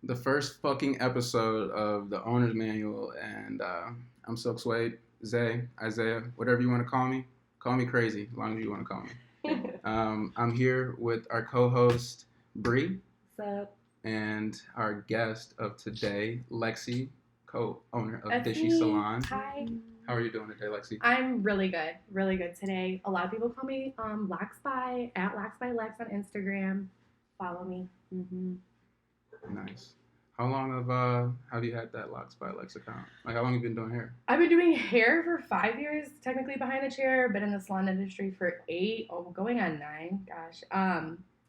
the first fucking episode of the owner's manual, and I'm Silk Suede, Zay, Isaiah, whatever you want to call me. Call me crazy, as long as you want to call me. I'm here with our co-host, Bri. What's up? And our guest of today, Lexie, co-owner of That's Dishy me. Salon. Hi. How are you doing today, Lexie? I'm really good today. A lot of people call me Laxby, at LaxbyLex on Instagram. Follow me. Mm-hmm. Nice. How long have you had that Locks by Lex account? Like, how long have you been doing hair? I've been doing hair for 5 years, technically behind the chair. Been in the salon industry for 8, going on 9. Gosh.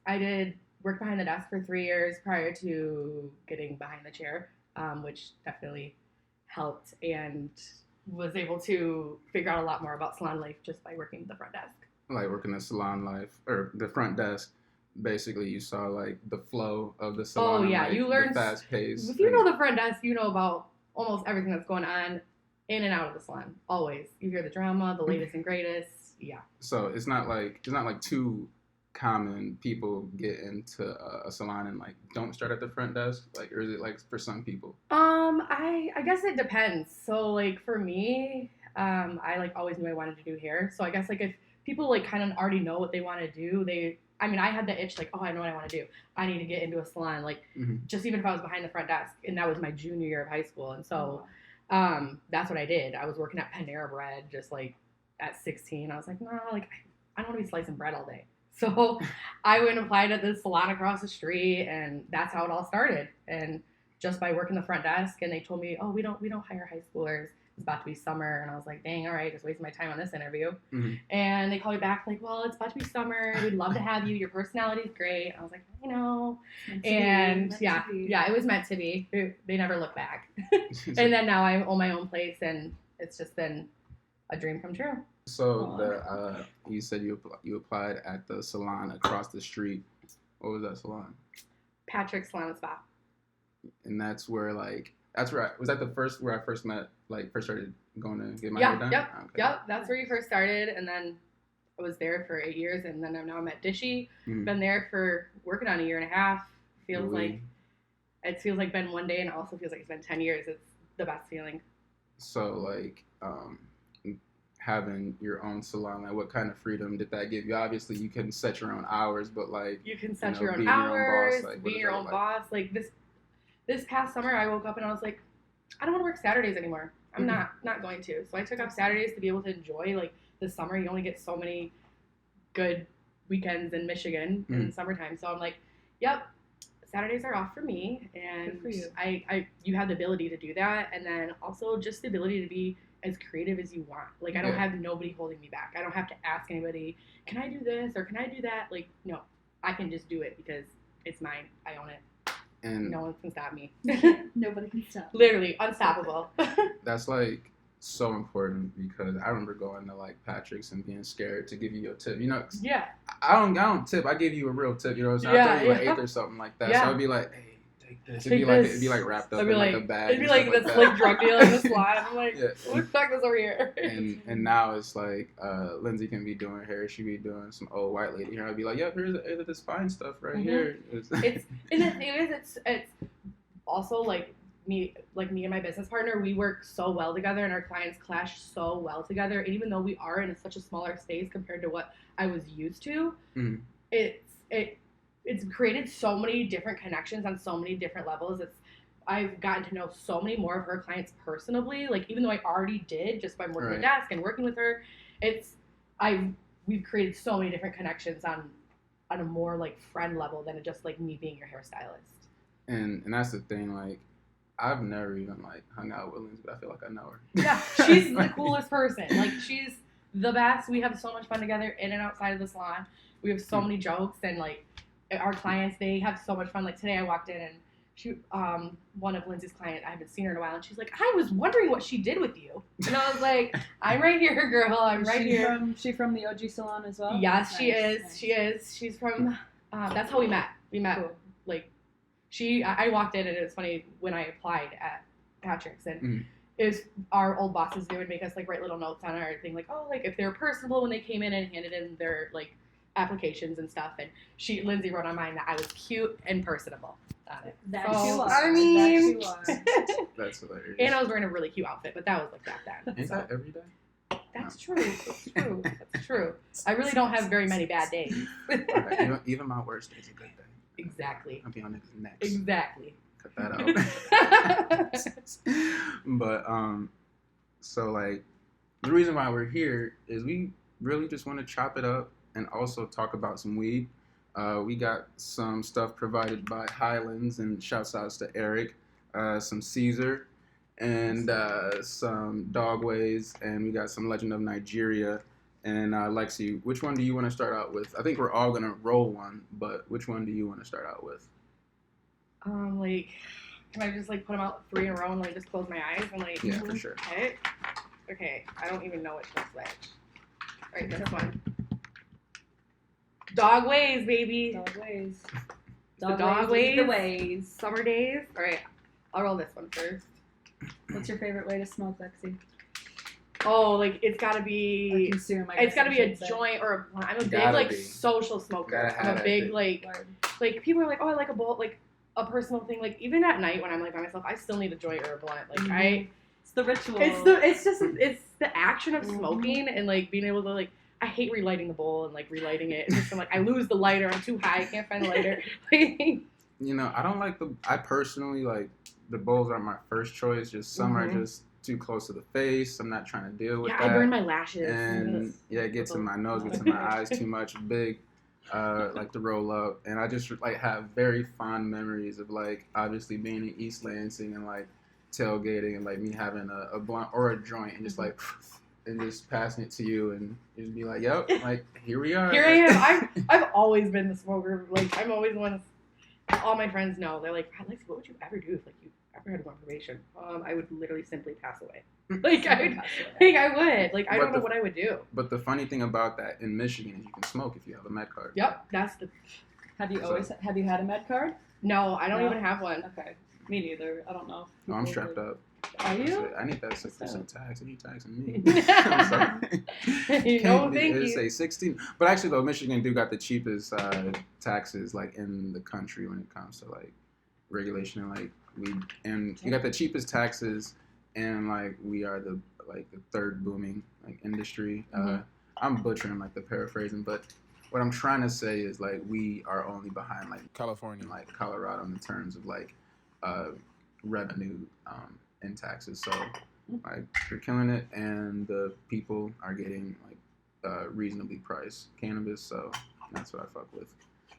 I did work behind the desk for 3 years prior to getting behind the chair, which definitely helped and was able to figure out a lot more about salon life just by working the front desk. Like working the salon life or the front desk. Basically, you saw like the flow of the salon. Oh yeah, like, you learn fast pace. If you know the front desk, you know about almost everything that's going on in and out of the salon. Always, you hear the drama, the latest and greatest. Yeah. So it's not like too common people get into a salon and like don't start at the front desk. Like, or is it like for some people? I guess it depends. So like for me, I like always knew I wanted to do hair. So I guess like if people like kind of already know what they want to do, I had the itch, like, oh, I know what I want to do. I need to get into a salon, like, just even if I was behind the front desk, and that was my junior year of high school. And so that's what I did. I was working at Panera Bread just, like, at 16. I was like, no, like, I don't want to be slicing bread all day. So I went and applied at this salon across the street, and that's how it all started. And just by working the front desk, and they told me, oh, we don't hire high schoolers. It's about to be summer, and I was like, dang, all right, just wasting my time on this interview. And they called me back like, well, it's about to be summer, we'd love to have you, your personality is great. I was like, I know. And yeah, it was meant to be. They never look back. And then now I own my own place, and it's just been a dream come true. So you said you applied at the salon across the street. What was that salon? Patrick's Salon and Spa. And that's where was that the first where I first met, like first started going to get my hair done? Yep, that's where you first started, and then I was there for 8 years, and then I'm at Dishy. Been there for working on 1.5 years. Feels like been one day, and it also feels like it's been 10 years. It's the best feeling. So like having your own salon, like what kind of freedom did that give you? Obviously you can set your own hours, but like you can set your own hours, be your own boss. Like this past summer, I woke up and I was like, I don't want to work Saturdays anymore. I'm not going to. So I took off Saturdays to be able to enjoy, like, the summer. You only get so many good weekends in Michigan in the summertime. So I'm like, yep, Saturdays are off for me. And good for you. You have the ability to do that. And then also just the ability to be as creative as you want. Like, I don't have nobody holding me back. I don't have to ask anybody, can I do this or can I do that? Like, no, I can just do it because it's mine. I own it. And no one can stop me. Nobody can stop. Literally unstoppable. That's like so important because I remember going to like Patrick's and being scared to give you a tip. You know, yeah. I don't tip. I give you a real tip. You know what I'm saying? I throw you an eighth or something like that. Yeah. So I'd be like, hey, take this. It'd be like wrapped up in like a bag. It'd be like this like drug dealer in the slide. I'm like, let's check this over here. And now it's like Lindsay can be doing hair. She be doing some old white lady hair. I'd be like, yeah, here's this fine stuff right here. It's and the thing is, it's also like me and my business partner, we work so well together, and our clients clash so well together. And even though we are in such a smaller space compared to what I was used to, it's created so many different connections on so many different levels. I've gotten to know so many more of her clients personally. Like, even though I already did just by working the desk and working with her, we've created so many different connections on a more like friend level than just like me being your hairstylist. And that's the thing, like, I've never even like hung out with Lindsay, but I feel like I know her. Yeah, she's the coolest person. Like, she's the best. We have so much fun together in and outside of the salon. We have so many jokes, and like our clients, they have so much fun. Like today I walked in and she, one of Lindsay's clients, I haven't seen her in a while, and she's like, I was wondering what she did with you. And I was like, I'm right here, girl. I'm right here. She from the OG salon as well? Yes, she is. Nice. She is. She's from, that's how we met. Cool. Like, I walked in, and it was funny when I applied at Patrick's, and it was our old bosses. They would make us like write little notes on our thing, like, oh, like if they were personable when they came in and handed in their like applications and stuff. And Lindsay wrote on mine that I was cute and personable. on it. That So, you are. I mean, That you are. That's hilarious. and I was wearing a really cute outfit, but that was like back then. Ain't So, that every day? that's true. That's true. That's true. I really don't have very many bad days. Right. Even my worst day's a good day. Exactly. I'll be on niggas' necks. Exactly. Cut that out. But so like the reason why we're here is we really just want to chop it up and also talk about some weed. We got some stuff provided by Highlands, and shouts outs to Eric, some Caesar, and some Dogways, and we got some Legend of Nigeria. And Lexie, which one do you want to start out with? I think we're all gonna roll one, but which one do you want to start out with? Like, can I just like put them out 3 in a row and like just close my eyes and like? Yeah, for sure. Okay. Okay. I don't even know which one's which. All right, this one. Dog ways, baby. Dog ways. The dog ways. The ways. Summer days. All right, I'll roll this one first. What's your favorite way to smoke, Lexie? Oh, like it's gotta Or be. consume, I It's guess gotta I be a should say. joint or a blunt. I'm a big Gotta like be. social smoker. Gotta have I'm a that big thing. like people are like, oh, I like a bowl, like a personal thing. Like even at night when I'm like by myself, I still need a joint or a blunt. Like It's the ritual. it's the action of smoking and like being able to like. I hate relighting the bowl and like relighting it. It's just I'm like I lose the lighter. I'm too high. I can't find the lighter. You know, I don't like I personally like the bowls aren't my first choice. Just some are just too close to the face. I'm not trying to deal with yeah, that. I burn my lashes. And yeah, it gets in my nose, gets in my eyes too much. Big, like to roll up, and I just like have very fond memories of like obviously being in East Lansing and like tailgating and like me having a blunt or a joint and just like and just passing it to you and just be like, yep, like here we are. Here I am. I've always been the smoker. Like I'm always one. All my friends know. They're like, Lexie, what would you ever do if like you ever had one probation? I would literally simply pass away. Like I would. Like I don't know what I would do. But the funny thing about that in Michigan is you can smoke if you have a med card. Yep, that's the. Have you had a med card? No, I don't even have one. Okay, me neither. I don't know. No, I'm strapped up. Are you? I need that 6% tax, and you taxing me. I'm sorry. No, thank you. Say 16, but actually though, Michigan do got the cheapest taxes like in the country when it comes to like regulation and like we got the cheapest taxes, and like we are the third booming like industry. I'm butchering like the paraphrasing, but what I'm trying to say is like we are only behind like California, and, like Colorado in terms of like revenue in taxes. So like they're killing it, and the people are getting like reasonably priced cannabis. So that's what I fuck with.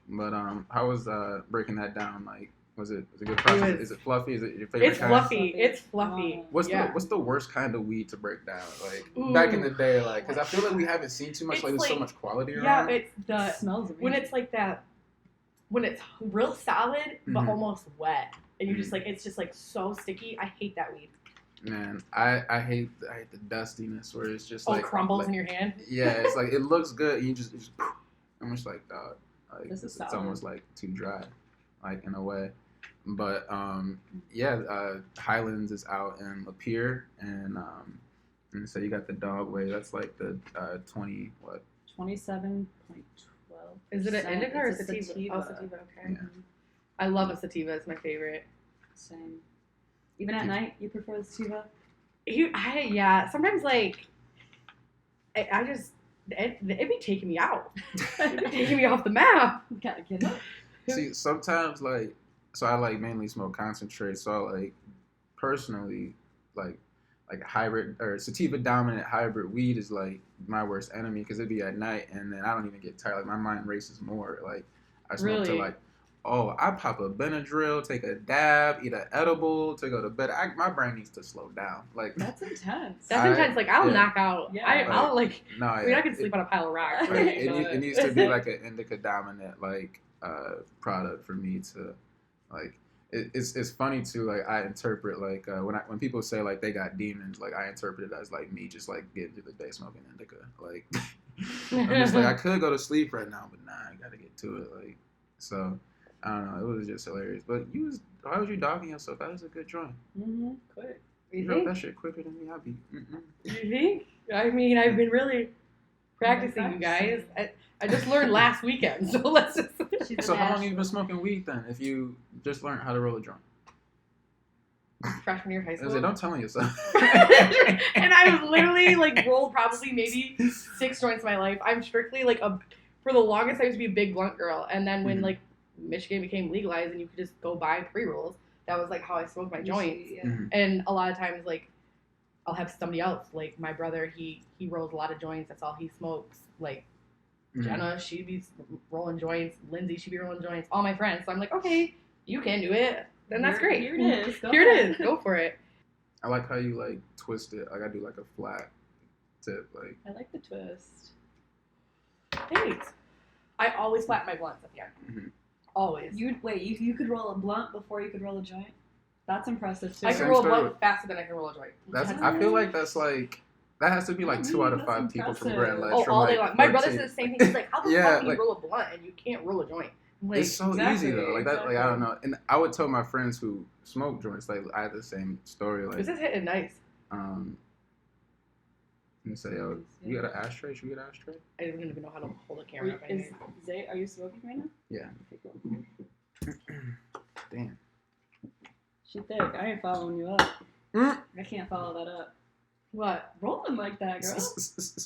But how was breaking that down? Like, was it a good process? Is it fluffy? Is it your favorite? It's fluffy. It's fluffy. What's the worst kind of weed to break down? Like back in the day, like because I feel like we haven't seen too much. It's Like there's so like- much quality around. Yeah, it's the It smells amazing. when it's like that. When it's real solid but almost wet, and you just like it's just like so sticky. I hate that weed. Man, I hate the dustiness where it's just like crumbles in your hand. Yeah, it's like it looks good. And you just I'm just like dog. Like This is it's solid. almost like too dry, like in a way. But Highlands is out in Lapeer, and so you got the dog way. That's like the 27.12. Is it an indica or a It's a sativa? Oh, sativa. Okay. Yeah. I love a sativa. It's my favorite. Same. Even at night, you prefer the sativa? Sometimes like I just it be taking me out. It be taking me off the map. You gotta get it. See, sometimes like so I like mainly smoke concentrate. So I like personally like hybrid or sativa dominant hybrid weed is like my worst enemy because it'd be at night and then I don't even get tired. Like my mind races more. Like I smoke to like, oh, I pop a Benadryl, take a dab, eat an edible to go to bed. My brain needs to slow down. Like That's intense. That's intense. Like I'll knock out. Yeah. I'll like. no, I mean, I can sleep on a pile of rocks. Like, it needs to be like an indica dominant like product for me to like. It's funny too. Like I interpret like when people say like they got demons, like I interpret it as like me just like getting through the day smoking indica. Like I'm just like I could go to sleep right now, but nah, I gotta get to it. Like so, I don't know. It was just hilarious. But why was you dogging yourself? That was a good joint. Quick. You wrote that shit quicker than me. I'd be. You think? I mean, I've been really practicing, you guys. I just learned last weekend, so let's just. So how long have you been smoking weed then? If you just learned how to roll a joint? Freshman year of high I school. was like, don't tell me yourself. And I was literally like rolled probably maybe 6 joints in my life. I'm strictly like for the longest I used to be a big blunt girl, and then when like Michigan became legalized and you could just go buy pre-rolls, that was like how I smoked my joints. Yeah. And a lot of times like I'll have somebody else, like my brother, he rolls a lot of joints. That's all he smokes. Like Jenna, she'd be rolling joints. Lindsay, she'd be rolling joints. All my friends. So I'm like, okay, you can do it. Then that's great. Here it is. Here it is. Go for it. I like how you like twist it. Like I do like a flat tip. Like I like the twist. Thanks. I always flatten my blunts at the end. Always. You could roll a blunt before you could roll a joint? That's impressive too. I can roll a blunt faster than I can roll a joint. I feel like that's like that has to be like 2 out of 5 people from Bri and Lexie. Oh, all day long. My brother says the same thing. He's like, how the fuck can you like, roll a blunt and you can't roll a joint? Like, it's so easy though. Like that. Like I don't know. And I would tell my friends who smoke joints. Like I had the same story. Like this is hitting nice. And say, yo, you got an ashtray? Should we get an ashtray? I don't even know how to hold a camera. Zay, are you smoking right now? Yeah. Okay, cool. Damn. She thick. I ain't following you up. I can't follow that up. What? Rolling like that, girl.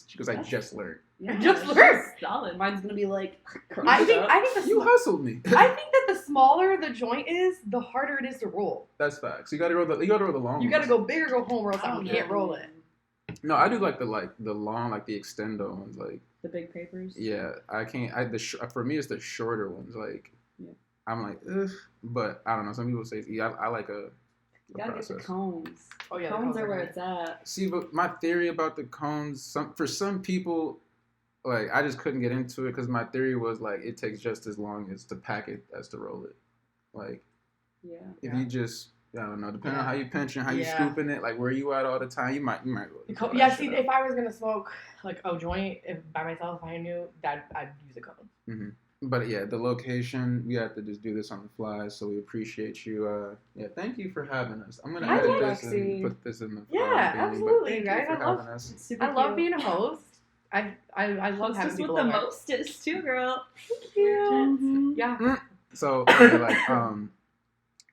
She goes, I just learned. Yeah, just learned. Solid. Mine's gonna be like. I think you hustled me. I think that the smaller the joint is, the harder it is to roll. That's facts. You gotta roll the long. You gotta go big or go home, or else you can't roll it. No, I do like the long, like the extendo ones, like the big papers. Yeah, I can't. For me, it's the shorter ones. Like, I'm like, ugh, but I don't know. Some people say, I like a. You gotta get the cones. Oh yeah, cones are where it's at. See, but my theory about the cones, for some people, like I just couldn't get into it because my theory was like it takes just as long as to pack it as to roll it. Like, if you just. I don't know. Depending on how you pinch and how you scooping it, like where you at all the time, you might. See, if I was gonna smoke like a joint by myself, if I knew that I'd use a cone. Mm-hmm. But yeah, the location, we have to just do this on the fly, so we appreciate you. Thank you for having us. I'm gonna edit this and put this in the absolutely, guys. I love being a host. I love having people with the mostest too, girl. Thank you. Yeah. So like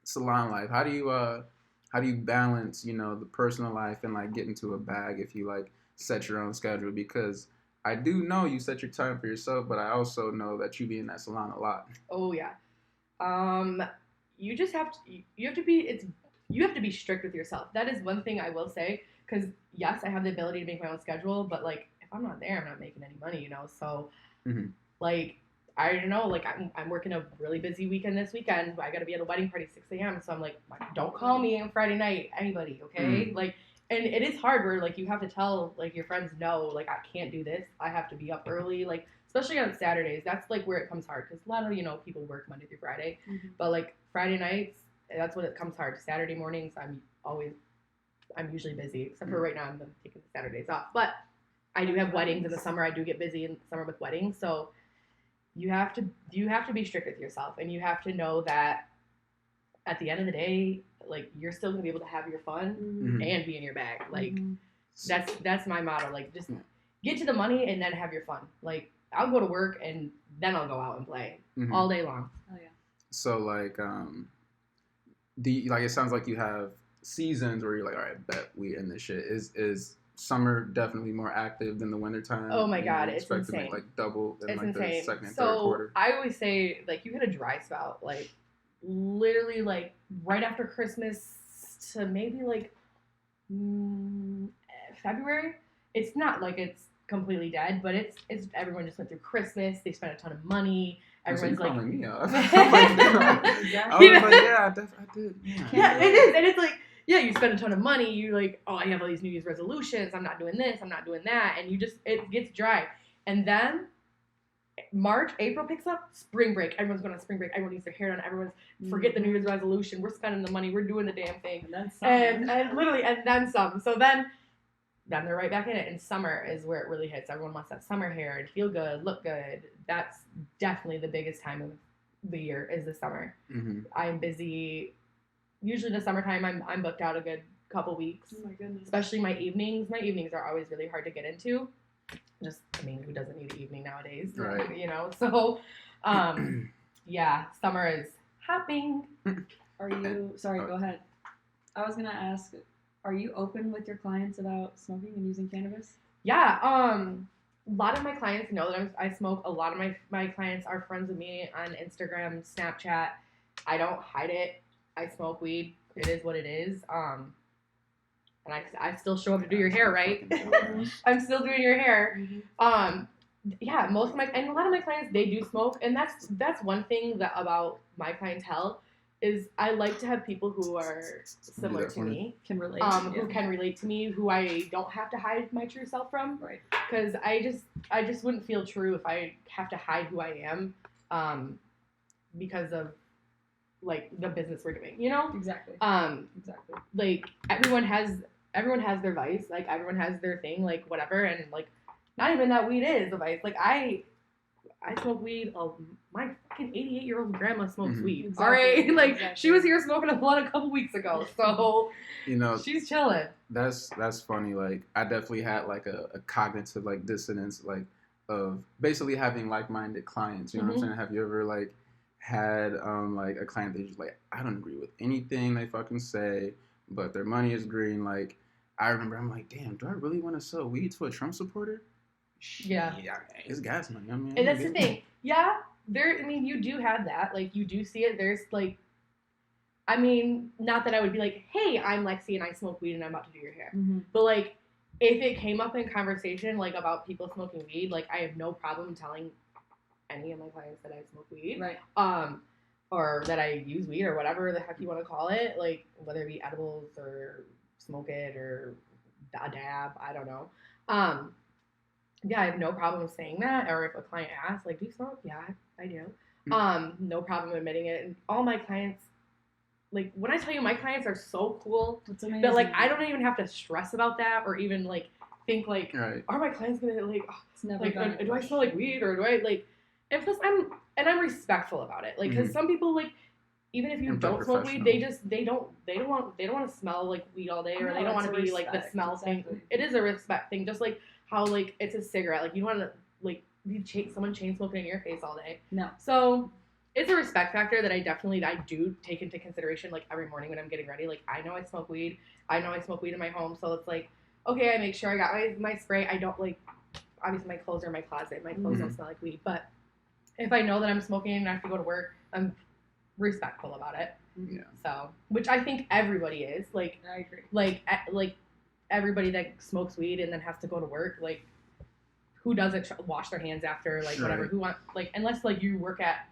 salon life, how do you balance, the personal life and like get into a bag if you like set your own schedule? Because I do know you set your time for yourself, but I also know that you be in that salon a lot. Oh yeah. You just have to be strict with yourself. That is one thing I will say, because yes, I have the ability to make my own schedule, but like if I'm not there, I'm not making any money, so like I don't know, like I'm working a really busy weekend this weekend. I got to be at a wedding party 6 a.m. So I'm like, don't call me on Friday night, anybody, okay? Like, and it is hard where like you have to tell like your friends, no, like I can't do this. I have to be up early, like especially on Saturdays. That's like where it comes hard because a lot of people work Monday through Friday, but like Friday nights, that's when it comes hard. Saturday mornings, I'm usually busy, except for right now I'm taking the Saturdays off. But I do have weddings in the summer. I do get busy in the summer with weddings, so. You have to be strict with yourself, and you have to know that at the end of the day, like you're still gonna be able to have your fun and be in your bag. Like that's my motto. Like just get to the money and then have your fun. Like I'll go to work and then I'll go out and play all day long. Oh yeah. So like it sounds like you have seasons where you're like, all right, bet we in this shit. Is summer definitely more active than the wintertime? Oh my god, it's insane. To make like double in it's like insane. The second and third quarter. I always say like you hit a dry spell, like literally like right after Christmas to maybe like February. It's not like it's completely dead, but it's everyone just went through Christmas. They spent a ton of money. Everyone's like, calling me up. I was like, yeah, I did. Yeah, it is, and it's like. Yeah, you spend a ton of money. You like, oh, I have all these New Year's resolutions. I'm not doing this. I'm not doing that. And it gets dry. And then March, April picks up. Spring break. Everyone's going on spring break. Everyone needs their hair done. Everyone's forget the New Year's resolution. We're spending the money. We're doing the damn thing. And then some. So then they're right back in it. And summer is where it really hits. Everyone wants that summer hair and feel good, look good. That's definitely the biggest time of the year is the summer. I'm busy. Usually the summertime, I'm booked out a good couple weeks. Oh my goodness. Especially my evenings. My evenings are always really hard to get into. I mean, who doesn't need the evening nowadays? Right. You know, so, yeah, summer is hopping. Are you, sorry, go ahead. I was going to ask, are you open with your clients about smoking and using cannabis? Yeah, a lot of my clients know that I smoke. A lot of my clients are friends with me on Instagram, Snapchat. I don't hide it. I smoke weed. It is what it is. And I still show up to do your hair, right? I'm still doing your hair. Yeah, a lot of my clients, they do smoke, and that's one thing that about my clientele is I like to have people who are similar to me, can relate, who can relate to me, who I don't have to hide my true self from, right? Because I just wouldn't feel true if I have to hide who I am, because of like the business we're doing, you know? Exactly. Exactly. Like everyone has their vice, like everyone has their thing, like whatever, and like not even that weed is a vice. Like I smoke weed. My fucking 88-year-old grandma smokes weed. Exactly. All right, like exactly. she was here smoking a blunt a couple weeks ago, so You know, she's chilling. that's funny. Like I definitely had like a cognitive like dissonance, like of basically having like-minded clients. You know what I'm saying? Have you ever like had like a client that just like, I don't agree with anything they fucking say, but their money is green? Like I remember I'm like, damn, do I really want to sell weed to a Trump supporter? Yeah, it's gas money. I mean, and that's the thing. Yeah, I mean, you do have that. Like you do see it. There's like, I mean, not that I would be like, hey, I'm Lexie and I smoke weed and I'm about to do your hair. But like, if it came up in conversation like about people smoking weed, like I have no problem telling any of my clients that I smoke weed, right? Or that I use weed or whatever the heck you want to call it, like whether it be edibles or smoke it or a dab, I don't know. Yeah, I have no problem saying that. Or if a client asks, like, do you smoke? Yeah, I do. No problem admitting it. And all my clients, like, when I tell you my clients are so cool that, like, I don't even have to stress about that or even, like, think, like, are my clients going to, like, do I smell like weed or do I, like, and plus I'm respectful about it. Like, because some people, like, even if you don't smoke weed, they don't want to smell like weed all day, or they don't want to be like the smell thing. It is a respect thing, just like how like it's a cigarette. Like you want to like be someone chain smoking in your face all day. No. So it's a respect factor that I do take into consideration. Like every morning when I'm getting ready, like I know I smoke weed. I know I smoke weed in my home, so it's like okay, I make sure I got my spray. I don't like obviously my clothes are in my closet. My clothes don't smell like weed, but if I know that I'm smoking and I have to go to work, I'm respectful about it. Yeah. So, which I think everybody is. Like, I agree. Like everybody that smokes weed and then has to go to work, like, who doesn't wash their hands after, like, whatever. Who want, like, unless, like, you work at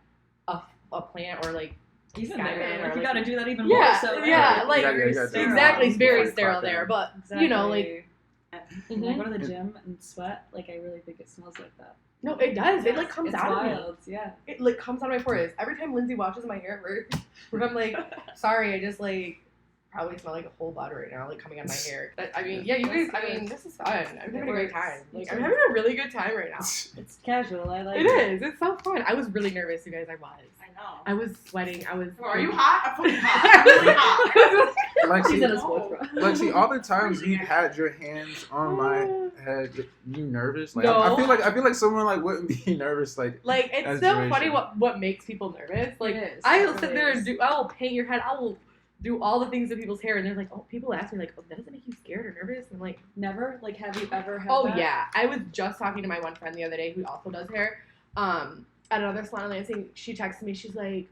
a plant or, like, even Skyman there, like, or, you like, gotta do that even more so. Yeah, like, exactly, it's very Like, sterile there, but, you know, like, when I go to the gym and sweat, like, I really think it smells like that. No, it does. It like comes out wild. of me. Yeah. It like comes out of my pores. Every time Lindsay washes my hair, where I'm like, sorry, I just like probably smell like a whole bud right now, like coming out of my hair. But, I mean, yeah, you guys. I mean, this is fun. I'm having a great time. Like I'm having a really good time right now. It's casual. I like it. It is. It's so fun. I was really nervous, you guys. I know. I was sweating. I was. Are you hot? I'm fucking hot. I'm really hot. Lexie, all the times you had your hands on my head, you nervous? Like no. I feel like someone like wouldn't be nervous. Like it's so funny what makes people nervous. Like I'll sit there and I will paint your head. I will do all the things to people's hair, and they're like, oh, people ask me like, oh, that doesn't make you scared or nervous? And I'm like, never. Like, have you ever had? Oh that? yeah, I was just talking to my one friend the other day who also does hair. At another salon in Lansing, she texted me. She's like,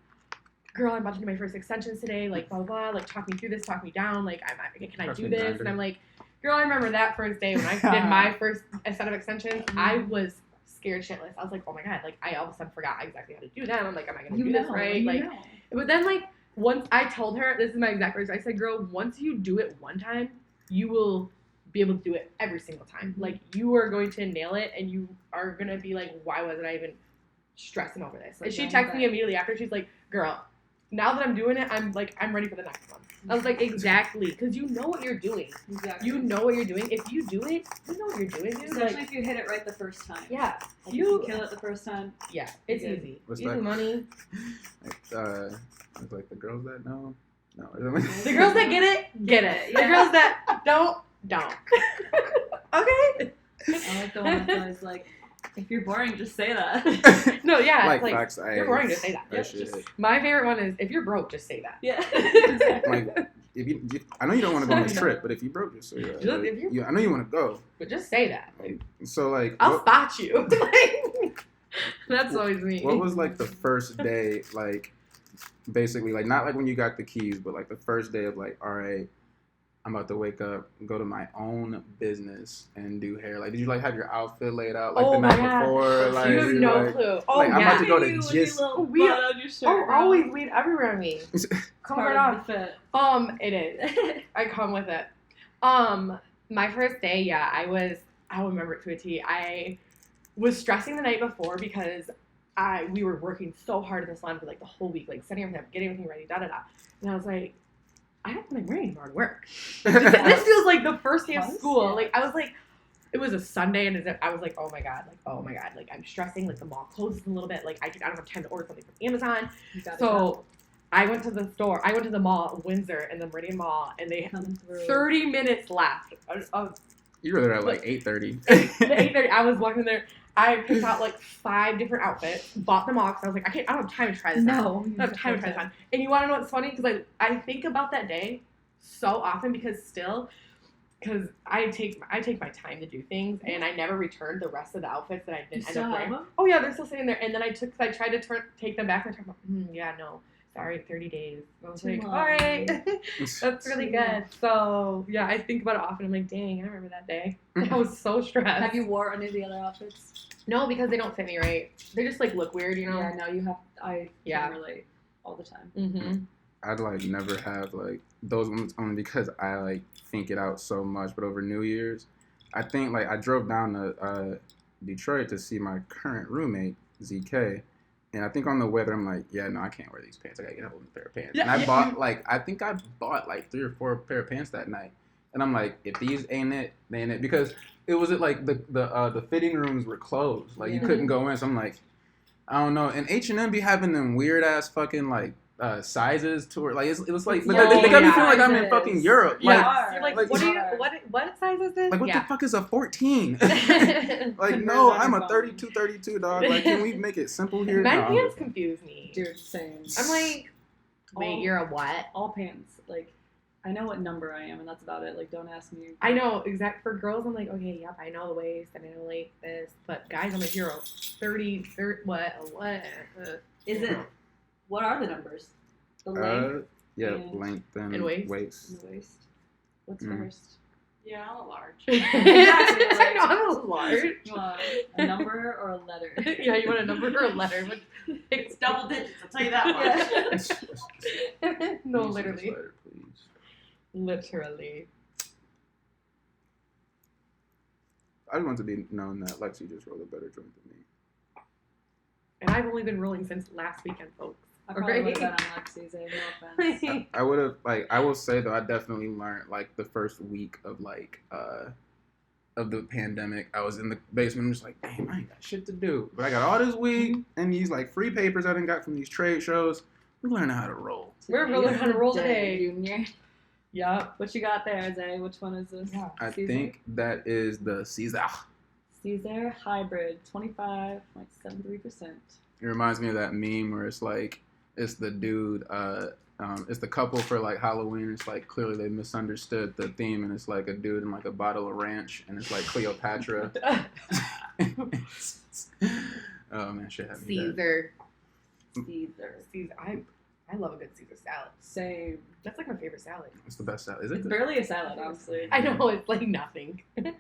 girl, I'm about to do my first extensions today. Like, blah, blah, blah. Like, talk me through this. Talk me down. Like, can I do this? And I'm like, girl, I remember that first day when I did my first set of extensions. I was scared shitless. I was like, oh my God. Like, I all of a sudden forgot exactly how to do them. I'm like, am I going to do this right? Like, but then, like, once I told her, this is my exact words. I said, girl, once you do it one time, you will be able to do it every single time. Like, you are going to nail it, and you are going to be like, why wasn't I even stressing over this? And she texted me immediately after. She's like, girl, now that I'm doing it, I'm ready for the next one. I was like, exactly, because you know what you're doing. Exactly. You know what you're doing. If you do it, you know what you're doing, dude. Especially if you hit it right the first time. Yeah. Like, you kill it the first time. Yeah, it's easy. What's easy that? Money. It's like the girls that know. No. The girls that get it, get it. The girls that don't. Okay. I like the one that's always like, if you're boring, just say that. No, yeah, Like, like facts, you're boring to say that. That shit. My favorite one is if you're broke, just say that. Yeah. Like, I know you don't want to go on a trip, but if you broke, just say that. Just- Like, if you- I know you want to go. But just say that. So like, I'll spot you. Like, that's always me. what was like the first day, like, basically, like, not like when you got the keys, but like the first day of like, all right, I'm about to wake up, go to my own business and do hair. Like, did you like have your outfit laid out like the my night God. before? Like, You have no like, clue. Oh, like, yeah. I'm about to go to You with just. your little We- bun on your shirt, bro. Always weed everywhere on me. Come Part right of off. the fit. It is. I come with it. My first day, yeah, I remember it to a T. I was stressing the night before because we were working so hard in the salon for like the whole week, like setting everything up, getting everything ready, da da da. And I was like, I don't want to wear anymore to work. This feels like the first day of school. Yeah. Like I was like, it was a Sunday, and I was like, oh my god, like I'm stressing. Like the mall closes a little bit. Like I don't have time to order something from Amazon. You gotta So I went to the store. I went to the mall, Windsor, in the Meridian Mall, and they had come through. 30 minutes left of You were there at like 8:30. the 8:30. I was walking there. I picked out like 5 different outfits, bought them all because I was like, I don't have time to try this on. No. I don't have time to try this on. And you want to know what's funny? Because I think about that day so often because I take my time to do things, and I never returned the rest of the outfits that I didn't end up wearing. Oh yeah, they're still sitting there. And then I tried to take them back, and I thought, yeah, no, sorry, 30 days. I was like, all right, that's really good. So yeah, I think about it often. I'm like, dang, I remember that day. I was so stressed. Have you wore any of the other outfits? No, because they don't fit me right. They just like look weird, you know. Yeah, no, you have. I Yeah. can relate all the time. Mm-hmm. I'd like never have like those moments only because I like think it out so much. But over New Year's, I think like I drove down to Detroit to see my current roommate ZK, and I think on the way there I'm like, yeah, no, I can't wear these pants. I gotta get a whole new pair of pants. Yeah, and I yeah, bought like 3 or 4 pair of pants that night, and I'm like, if these ain't it, they ain't it, because it was like the fitting rooms were closed, like you Yeah. couldn't go in. So I'm like, I don't know. And H&M be having them weird ass fucking like sizes to it. Like it was like, but they got me feeling like I'm in fucking Europe. Yeah. Like, You're like, like- what do you what size is this? like what yeah. the fuck is a 14? Like, no, Convert I'm on a your 32, dog. Like, can we make it simple here? Men No. pants confuse me. Dude, same. I'm like, wait, All- you're a what? all pants. Like, I know what number I am, and that's about it. Like, don't ask me. I know exact for girls. I'm like, okay, yep, I know the waist and I know like this, but guys, I'm like, you're a 30 what? Is it? What are the numbers? The length Yeah, and- length and and waist. and the waist. What's Mm. first? Yeah, I'm a large. I know, I'm a large. You want a number or a letter? Yeah, you want a number or a letter? But It's double digits, I'll tell you that much. No, Use literally. this letter, please. Literally. I just want to be known that Lexie just rolled a better joint than me. And I've only been rolling since last weekend, folks. I probably would have been on Lexi's. No offense. I would have I will say though, I definitely learned like the first week of like of the pandemic. I was in the basement. I'm just like, damn, I ain't got shit to do, but I got all this weed and these like free papers I done got from these trade shows. We're learning how to roll. We're really on a roll today. Junior. Yep. What you got there, Zay? Which one is this? Yeah. I Caesar? think that is the Caesar. Caesar Hybrid, 25.73%. It reminds me of that meme where it's like, it's the dude, it's the couple for like Halloween. It's like clearly they misunderstood the theme, and it's like a dude in like a bottle of ranch, and it's like Cleopatra. Oh man, shit had me dead. Caesar. I love a good Caesar salad. Same. That's like my favorite salad. It's the best salad. Is It's it? barely a salad, honestly. I know, it's like nothing. I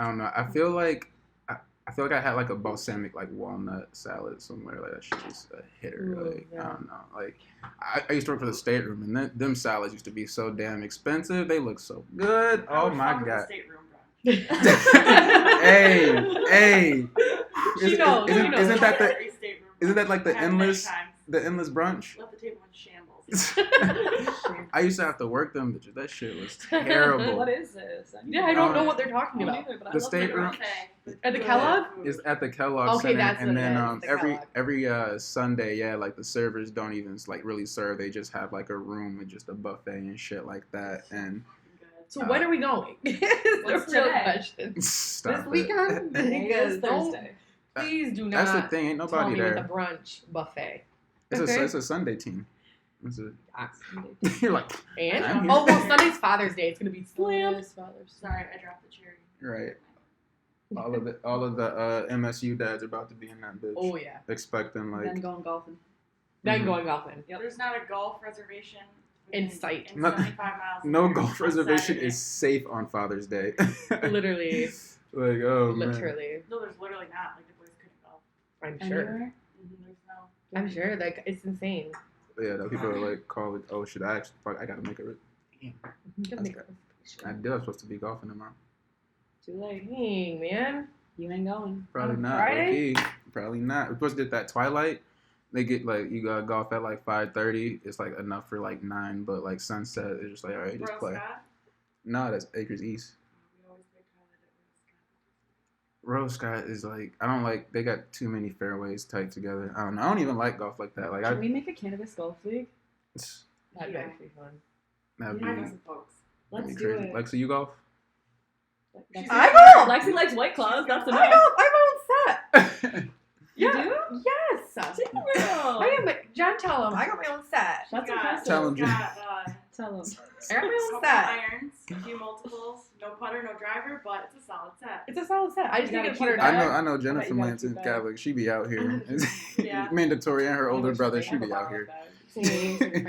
don't know. I feel like I had like a balsamic like walnut salad somewhere. Like that shit is a hitter. Ooh, Like yeah. I don't know. Like I used to work for the state room, and them salads used to be so damn expensive. They look so good. I Oh would my fuck with the god. stateroom brunch. Hey. She knows, she knows. Isn't that the Every stateroom isn't that like the brunch. Had many endless times. brunch? Left the table in shambles. I used to have to work them bitches. That shit was terrible. What is this? Yeah, I don't know what they're talking I don't about. either, but I The love state the room- brunch. At the Kellogg? It's at the Kellogg Okay, Center, that's and what it then is, the Kellogg. every Sunday, yeah, like the servers don't even like really serve. They just have like a room with just a buffet and shit like that. And So when are we going? What's the real today? question. Stop This it. weekend? Today is Don't- Thursday. Please do That's not the thing. Ain't tell nobody me with there. a brunch buffet. It's Okay. a Sunday team. It's a, Ah. you're like, And I'm here. oh well, Sunday's Father's Day. It's gonna be slammed. Sorry, I dropped the cherry. right. All of the MSU dads are about to be in that bitch. Oh yeah. Expecting like Then going golfing. Then Mhm. going golfing. Yep. There's not a golf reservation In within- sight. In No- 75 miles. of no here golf on reservation Saturday. is safe on Father's Day. Literally. Like oh man. Literally. No, there's literally not. Like the boys couldn't golf. I'm sure. Anywhere? There's no. I'm sure. Like it's insane. Yeah, though people are like call it. Oh, should I actually? Fuck, I gotta make it. Just make a I did. I'm supposed to be golfing tomorrow. Too late. Dang, man. You ain't going. Probably On not. Friday? Okay. Probably not. We're supposed to get that Twilight. They get like you got golf at like 5:30. It's like enough for like 9, but like sunset is just like all right, just Rose play. Scott? No, that's Acres East. We always play Twilight at Rose Scott. Rose Scott is like I don't like. They got too many fairways tight together. I don't know. I don't even like golf like that. Like Can we make a cannabis golf league? That'd be Yeah. actually fun. that'd be, I know some folks. that'd Let's be do crazy. it. Lexie, you golf? She's I like- go. Lexie likes White Claws. That's I enough. go. I'm on set. You Yeah. do? Yes. Girl. I am. John, tell him I got my own set. That's got- impressive. Tell him, she's got, Tell him. I got my couple own set. irons, a few multiples, no putter, no driver, but it's a solid set. It's a solid set. I just You need gotta to put her keep I down. know Jennifer you gotta Lansing keep that. Catholic. She be out here. Yeah. Mandatory and her older Wish brother. I She had be a out bar here. with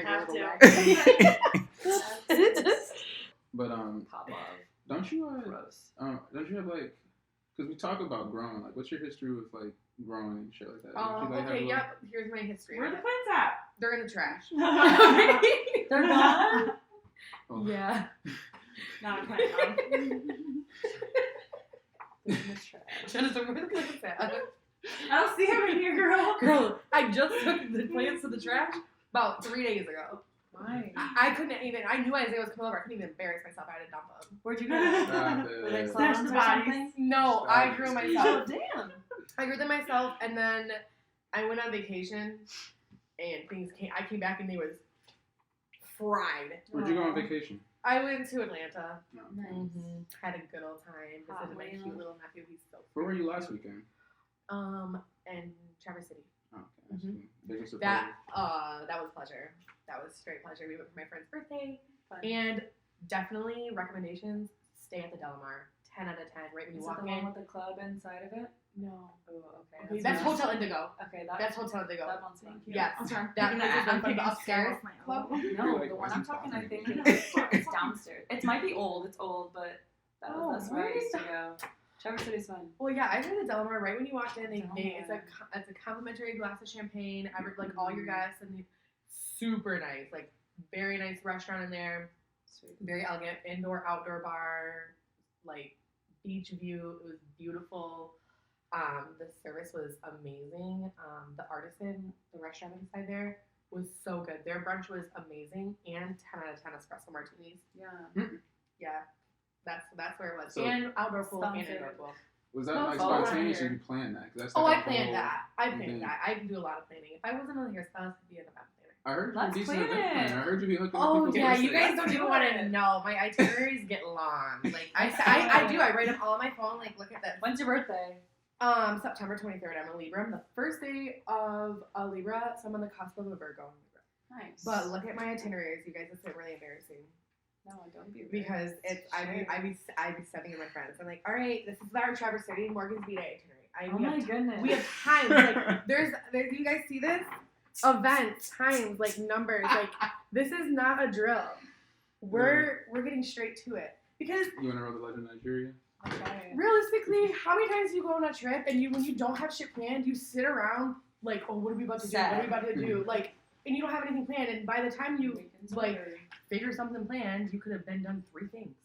Have that. But Pop off. don't you Gross. don't you have like, because we talk about growing. Like, what's your history with like growing and shit like that? Don't you, like, have a Okay, little- yep. Here's my history. Where are the plants at? They're in the trash. They're gone? Oh. Yeah. Not a plant. Jennifer, where the plants at? I don't see them in here, girl. Girl, I just took the plants to the trash about 3 days ago. Why? I couldn't even. I knew Isaiah was coming over. I couldn't even embarrass myself. I had to dump them. Where'd you get it? Stop Were they it. Stash clones the or bodies. something? No, Stop. I grew them myself. Damn. I grew them myself, and then I went on vacation, and things came. I came back and they was fried. Where'd you go on vacation? I went to Atlanta. No. Nice. Had a good old time. Hot Visited my whale. cute little nephew. He's so Where were you last weekend? in Traverse City. Oh, okay. That's Mhm. cool. Business or That that was pleasure. That was straight pleasure. We went for my friend's birthday, Fun. and definitely recommendations. Stay at the Delamar. 10 out of 10. Right when you Is it walk the one in. with the club inside of it? No. Oh, okay. Okay, that's nice. Hotel Indigo. Okay, That's Hotel Indigo. that one's fun. Yes. I'm sorry. That I'm place is I'm from the picking upstairs scale off my club. elbow. No, Like, the why one is I'm he talking, I talking? think it's downstairs. It might be old. It's old, but Oh, that's where I used to right. go. Traverse City's fun. Well, yeah, I heard the Delamar right when you walked in. It's Delamar. a complimentary glass of champagne. Like all your guests, and super nice. Like very nice restaurant in there. Sweet. Very elegant indoor outdoor bar. Like beach view. It was beautiful. The service was amazing. The artisan, the restaurant inside there was so good. Their brunch was amazing, and 10 out of 10 espresso martinis. Yeah. Yeah, that's where it was. So- and outdoor pool and Sponsored. indoor pool. Was that No, like it's all around spontaneous or here. you planned that? 'Cause that's Oh, like I a planned whole that. I planned thing. that. I do a lot of planning. If I wasn't a hairstylist, I'd be an event planner. I heard you were Let's decent plan event planner. it. I heard you be hooking up Oh people's yeah, you birthdays. guys don't even want to know. My itineraries get long. Like I do. I write them all on my phone. Like look at this. When's your birthday? September 23rd. I'm a Libra. I'm the first day of a Libra, so I'm on the cusp of a Virgo and Libra. Nice. But look at my itineraries, you guys. It's really embarrassing no, don't be rude. because it's I be sending to my friends. I'm like, all right, this is our Traverse City Morgan's Beat itinerary. Oh my goodness. We have times. Like there's you guys see this? Events, times, like numbers. Like this is not a drill. We're getting straight to it. Because You want to roll the Legend of Nigeria? I'll try it. realistically, how many times do you go on a trip and when you don't have shit planned, you sit around like, oh, what are we about to do? What are we about to do? Like, and you don't have anything planned. And by the time you Weekends like are- figure something planned, you could have been done 3 things.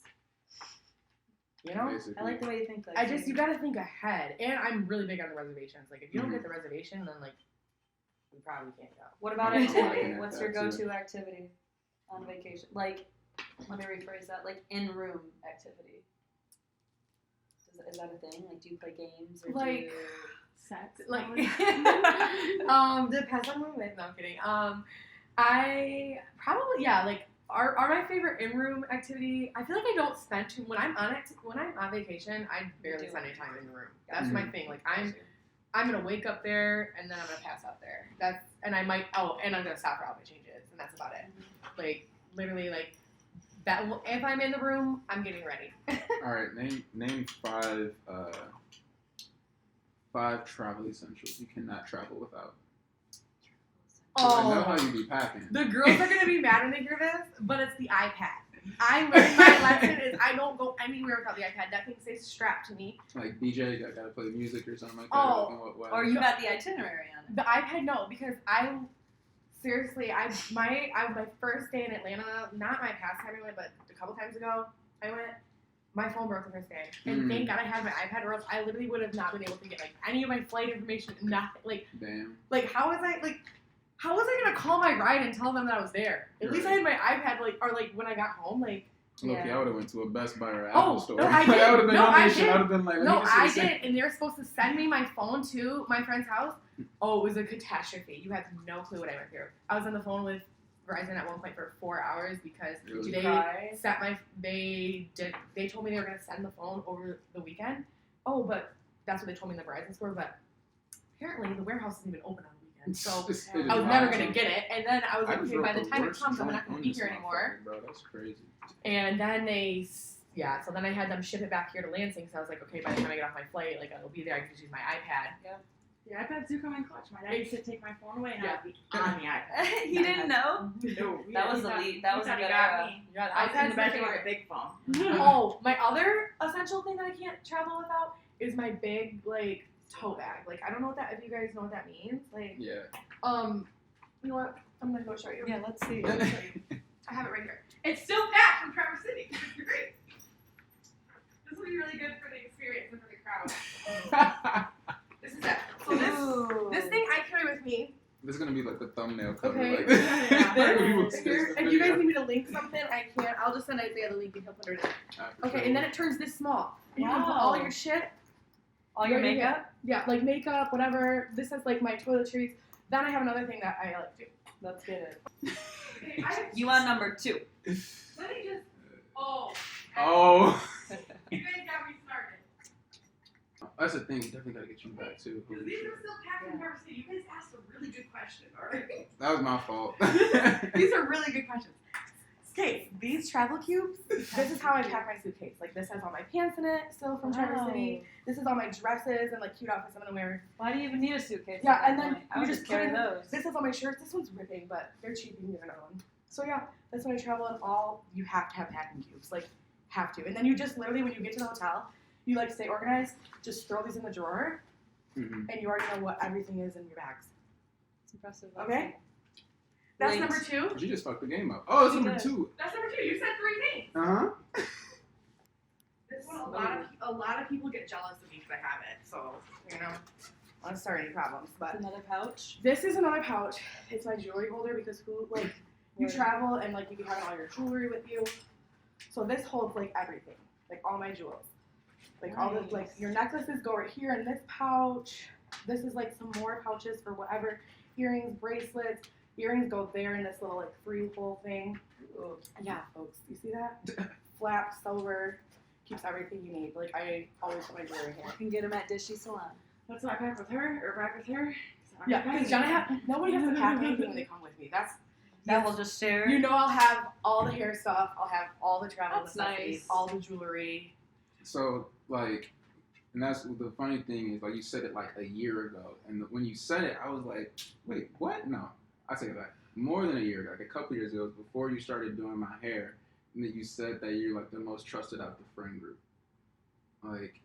You know? Basically. I like the way you think. You gotta think ahead. And I'm really big on the reservations. Like, if you don't get the reservation, then like, we probably can't go. What about I'm activity? looking at What's that, your too. go-to activity on vacation? Like, let me rephrase that. Like in-room activity. Is that a thing? Like, do you play games or Like- do you... Sex. Like, depends on my mood. No, I'm kidding. I probably, yeah, like, Are my favorite in-room activity? I feel like I don't spend too. When I'm on vacation, I barely spend any time in the room. That's my thing. Like I'm gonna wake up there and then I'm gonna pass out there. And I'm gonna stop for all my changes and that's about it. Like literally like that. If I'm in the room, I'm getting ready. All right, name five travel essentials you cannot travel without. I know how you be packing. The girls are gonna be mad when they hear this, but it's the iPad. I learned my lesson is I don't go anywhere without the iPad. That thing stays strapped to me. Like DJ, you gotta play music or something like that. Oh, or you got the itinerary on it. The iPad, no, because my first day in Atlanta, not my past time I went, but a couple times ago, I went. My phone broke the first day, and thank God I had my iPad, or else I literally would have not been able to get like any of my flight information. Nothing. Like, damn. Like how was I gonna call my ride and tell them that I was there? At least I had my iPad, when I got home, like. Look, I would have went to a Best Buy or Apple store. No, I did. I would have been no, on I this shit. I would have been like, I did, and they were supposed to send me my phone to my friend's house. Oh, it was a catastrophe. You have no clue what I went through. I was on the phone with Verizon at one point for 4 hours because they told me they were gonna send the phone over the weekend. Oh, but that's what they told me in the Verizon store. But apparently the warehouse isn't even open on the weekend, so I was never gonna get it. And then I was like, okay, by the time it comes, I'm not gonna be here anymore. Bro, that's crazy. And then so then I had them ship it back here to Lansing. So I was like, okay, by the time I get off my flight, like I'll be there. I can just use my iPad. Yep. The iPads do come in clutch. My dad used to take my phone away and I'd be on the iPad. He didn't know? No. That was a good era. Me. Yeah, the I was in iPad's the my back of favorite. a big phone. Oh, my other essential thing that I can't travel without is my big like tote bag. Like I don't know if you guys know what that means. Like Yeah. you know what? I'm gonna go show you. Yeah, let's see. I have it right here. It's still packed from Traverse City. It's great. This will be really good for the experience and for the crowd. This is it. So this thing I carry with me. This is gonna be like the thumbnail cover. Okay. Like, If you guys need me to link something, I can. I'll just send Isaiah the link and he'll put it in. Okay, and then it turns this small. And you can put all your shit. All your makeup? Yeah, like makeup, whatever. This is like my toiletries. Then I have another thing that I like to do. Let's get it. Okay, You on number 2. Let me just. Oh. You guys got me started. That's the thing. You definitely gotta get you back too. Because these are still packed in Traverse City. You guys asked a really good question, alright? That was my fault. These are really good questions. Okay, these travel cubes, this is how I pack my suitcase. Like, this has all my pants in it, still from Traverse City. This is all my dresses and, like, cute outfits I'm going to wear. Why do you even need a suitcase? Yeah, and then I you would just carry put in, those. This is all my shirts. This one's ripping, but they're cheap. You can get another one. So, yeah, that's when I travel in all. You have to have packing cubes. Like, have to. And then you just literally, when you get to the hotel, you, like, stay organized. Just throw these in the drawer, and you already know what everything is in your bags. It's impressive. Okay? That's number 2. You just fucked the game up. Oh, it's number 2. That's number 2. You said 3 things. Uh-huh. This one, a lot of people get jealous of me because I have it. So, you know, I don't start any problems. But Another pouch. this is another pouch. It's my jewelry holder because you travel and like you can have all your jewelry with you. So this holds like everything, like all my jewels, like all the like your necklaces go right here in this pouch. This is like some more pouches for whatever earrings, bracelets. Earrings go there in this little like 3-hole thing. Ooh. Yeah, folks, you see that? Flap, silver, keeps everything you need. Like I always put my jewelry here. You can get them at Dishy Salon. That's not pack with her or pack with her. Yeah, because nobody has to pack anything when they come with me. Yeah, we'll just share. You know, I'll have all the hair stuff. I'll have all the travel That's necessities, nice. all the jewelry. So, like, and that's the funny thing is, like, you said it like a year ago, and when you said it, I was like, wait, what? No, I take it back. More than a year ago, like a couple years ago, before you started doing my hair, and that you said that you're like the most trusted out the friend group. Like,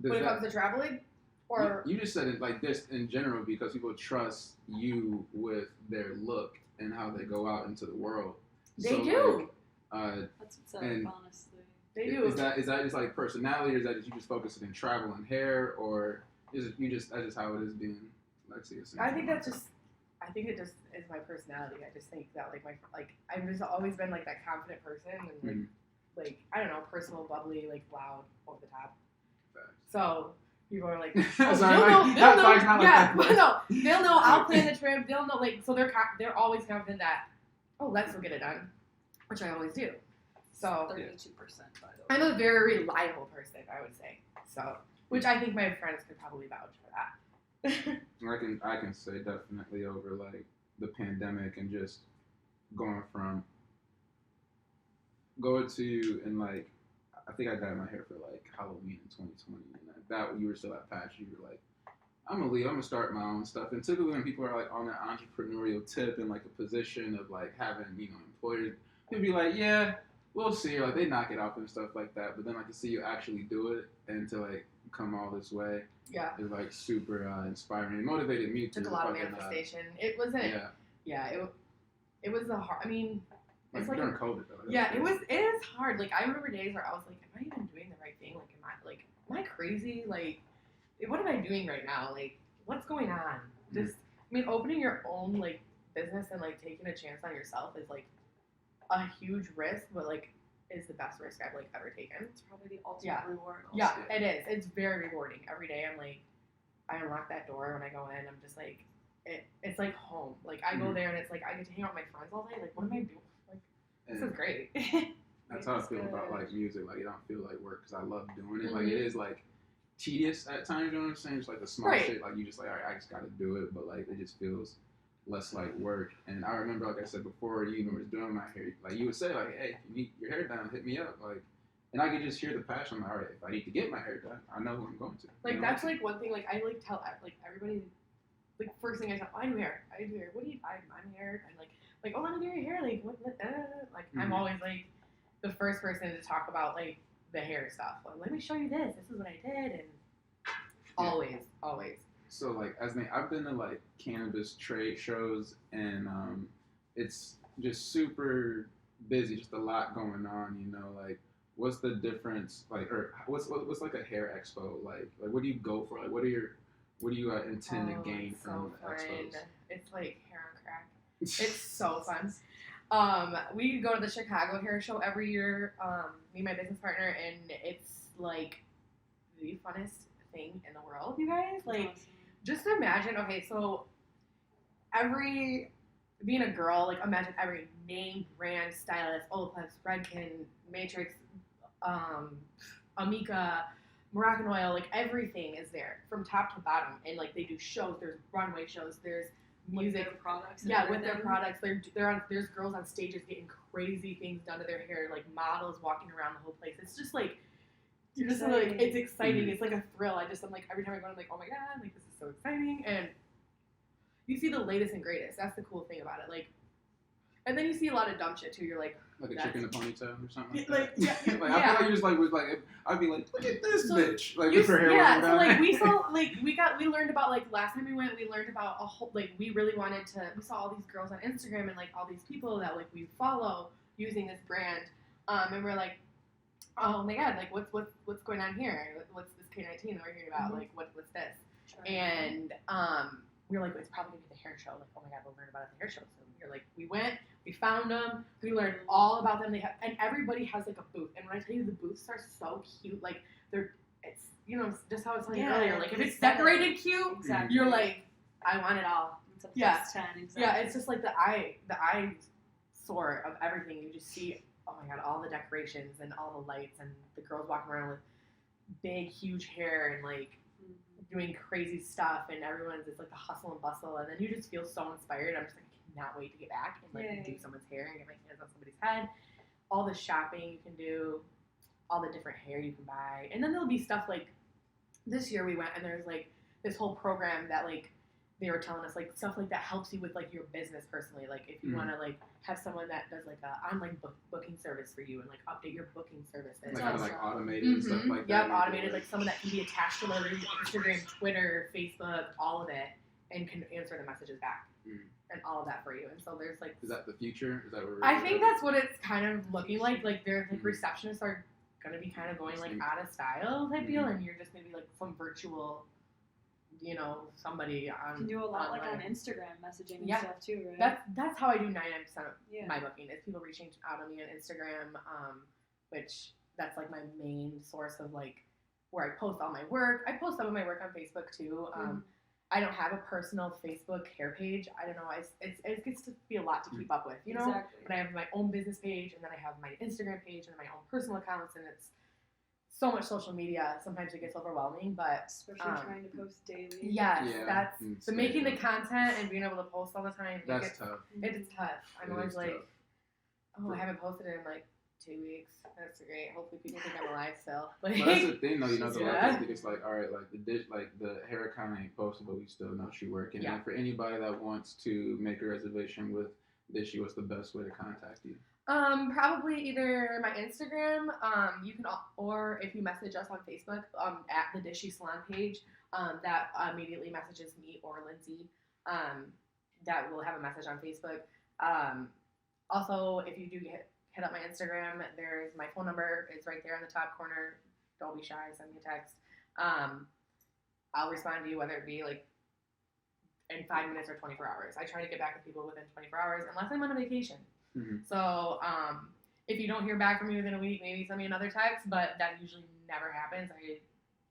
When it comes to traveling, or you just said it like this in general because people trust you with their look and how they go out into the world. They So, do. Like, That's what's up, and- honestly. They do. Is that just like personality, or is that just you just focusing in travel and hair, or is it that's just how it is being Lexie? I think it just is my personality. I just think that I've just always been like that confident person and like I don't know, personal, bubbly, like loud, over the top. So people are like, they'll know I'll plan the trip. They'll know, like, so they're always confident that, oh, Lex will get it done. which I always do. So 32%, by the way. I'm a very reliable person, I would say. So, which I think my friends could probably vouch for that. I can say definitely over like the pandemic and just going to and like I think I dyed my hair for like Halloween in 2020 and that you were still at Patch, you were like, I'm gonna leave, I'm gonna start my own stuff. And typically when people are like on that entrepreneurial tip and like a position of like having, employers, people be like, yeah, we'll see, or like they knock it off and stuff like that. But then like to see you actually do it and to like come all this way is like super inspiring. It motivated me to took a lot of manifestation. It wasn't. It was a hard. I mean, it's like during COVID though. It is hard. Like I remember days where I was like, am I even doing the right thing? Like, am I crazy? Like, what am I doing right now? Like, what's going on? Just, opening your own like business and like taking a chance on yourself is like a huge risk, but like is the best risk I've like ever taken. It's probably the ultimate reward. Also. Yeah, it is. It's very rewarding. Every day I'm like, I unlock that door when I go in. I'm just like, it's like home. Like I go there and it's like I get to hang out with my friends all day. Like what am I doing? Like this is great. That's how I feel about like music. Like it don't feel like work because I love doing it. Like it is like tedious at times. You know what I'm saying? Just like the small shit. Like you just like, all right, I just got to do it. But like it just feels less like work. And I remember, like I said before, you even was doing my hair. Like you would say, like, hey, if you need your hair done, hit me up. Like, and I could just hear the passion. Like, all right, if I need to get my hair done, I know who I'm going to. Like that's like one thing. Like I like tell like everybody. Like first thing I tell, I do hair. What do you? I'm hair. I'm like, oh, let me do your hair. Like what? Like I'm always like the first person to talk about like the hair stuff. Like, let me show you this. This is what I did, and always. So like I've been to like cannabis trade shows and it's just super busy, just a lot going on, like what's the difference like or what's like a hair expo like what do you go for, like what do you intend to gain from the expos? It's like hair on crack. It's so fun. We go to the Chicago Hair Show every year, me and my business partner, and it's like the funnest thing in the world, you guys. Like awesome. Just imagine, okay, so being a girl, like imagine every name, brand, stylist, Olaplex, Redken, Matrix, Amika, Moroccan Oil, like everything is there from top to bottom. And like they do shows, there's runway shows, there's music. With their products. With their products. There's girls on stages getting crazy things done to their hair, like models walking around the whole place. It's just like, you're just like, it's exciting. Mm-hmm. It's like a thrill. I'm like, every time I go, I'm like, oh my God, like this is so exciting. And you see the latest and greatest. That's the cool thing about it. Like, and then you see a lot of dumb shit too. You're like a chick in a ponytail or something like like, that. I feel like you just like was like I'd be like, look at this bitch. Like with her hair so like we saw like we learned about like last time we went, we learned about a whole like we saw all these girls on Instagram and like all these people that like we follow using this brand. And we're like, oh my God, like what's going on here? What's this K19 that we're hearing about? Mm-hmm. Like what's this? And we were like, it's probably gonna be the hair show. Like, oh my God, we'll learn about it at the hair show. So we were like, we went, we found them, we learned all about them. And everybody has like a booth. And when I tell you the booths are so cute, like it's just how I was telling you earlier. Like if it's decorated cute, you're like, I want it all. It's a plus 10, exactly. Yeah, it's just like the eye sort of everything. You just see, oh my God, all the decorations and all the lights and the girls walking around with big, huge hair and like doing crazy stuff, and it's like the hustle and bustle, and then you just feel so inspired. I'm just like, I cannot wait to get back and like do someone's hair and get my hands on somebody's head. All the shopping you can do, all the different hair you can buy, and then there'll be stuff like this year we went and there's like this whole program that like they were telling us like stuff like that helps you with like your business personally. Like if you want to like have someone that does like a online booking service for you and like update your booking services. Like kind of like automated and stuff like that. Yep, automated, like someone that can be attached to whether Instagram, Twitter, Facebook, all of it, and can answer the messages back and all of that for you. And so there's like, is that the future? Is that what I think that's what it's kind of looking like. Like there's like receptionists are gonna be kind of going like out of style type deal, and you're just gonna be like some virtual, somebody on. You can do a lot online. like on Instagram messaging and stuff too, right? That's how I do 99% of my booking is people reaching out on me on Instagram, which that's like my main source of like where I post all my work. I post some of my work on Facebook too, I don't have a personal Facebook hair page. I don't know. It gets to be a lot to keep up with, you know? Exactly. But I have my own business page, and then I have my Instagram page, and my own personal accounts, and it's so much social media. Sometimes it gets overwhelming, but Especially trying to post daily. yes, Yeah, that's it's the making the very content and being able to post all the time. That's tough. It's tough. I'm It always is like, tough. oh, I haven't posted in like 2 weeks. That's great. Hopefully people think I'm alive still. Like, But that's the thing, though. You know, Yeah. it's like, all right, like the hair account ain't posted, but we still know she working. Yeah. And for anybody that wants to make a reservation with Dishy, what's the best way to contact you? Probably either my Instagram, you can, or if you message us on Facebook, at the Dishy Salon page, that immediately messages me or Lindsay, that will have a message on Facebook. Also, if you do hit up my Instagram, there's my phone number. It's right there in the top corner. Don't be shy. Send me a text. I'll respond to you, whether it be like in 5 minutes or 24 hours. I try to get back with people within 24 hours, unless I'm on a vacation. Mm-hmm. So if you don't hear back from me within a week, maybe send me another text, but that usually never happens. I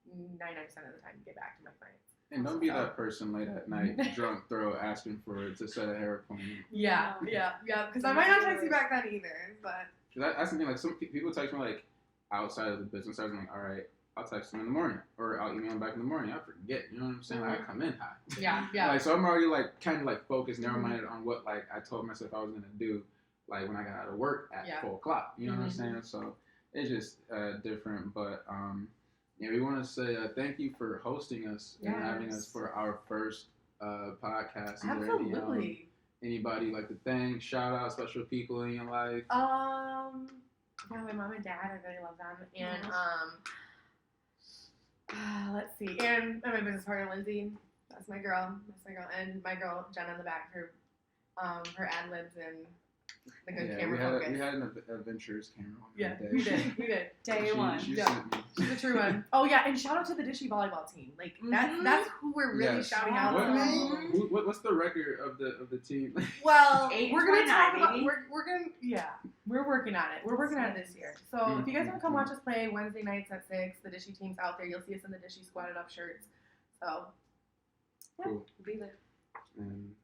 99% of the time get back to my clients. And don't be that person late at night, drunk, asking for it to set a hair appointment. Yeah, because I might not text you back then either, but. That's the thing, like, some people text me, like, outside of the business hours. I'm like, all right, I'll text them in the morning, or I'll email them back in the morning. I forget, you know what I'm saying? Like, I come in hot. Yeah. Like, so I'm already, like, kind of, like, focused, narrow-minded on what, like, I told myself I was going to do, like, when I got out of work at 4 o'clock. You know what I'm saying? So it's just different. But, yeah, we want to say thank you for hosting us and having us for our first podcast. Absolutely. Anybody like to thank, shout out special people in your life? Yeah, my mom and dad, I really love them. And let's see, and my business partner Lindsay, that's my girl, and my girl Jenna in the back, her ad libs and the good camera focus. We had an adventures camera on we did. Day one. She Yeah. sent me. She's a true one. Oh yeah, and shout out to the Dishy volleyball team. Like that's who we're really shouting out. What's the record of the team? Well, 8 we're gonna talk about. maybe? We're working on it. We're working on it this year. So if you guys want to come watch us play Wednesday nights at 6, the Dishy team's out there. You'll see us in the Dishy squatted up shirts. So Cool. Be there. And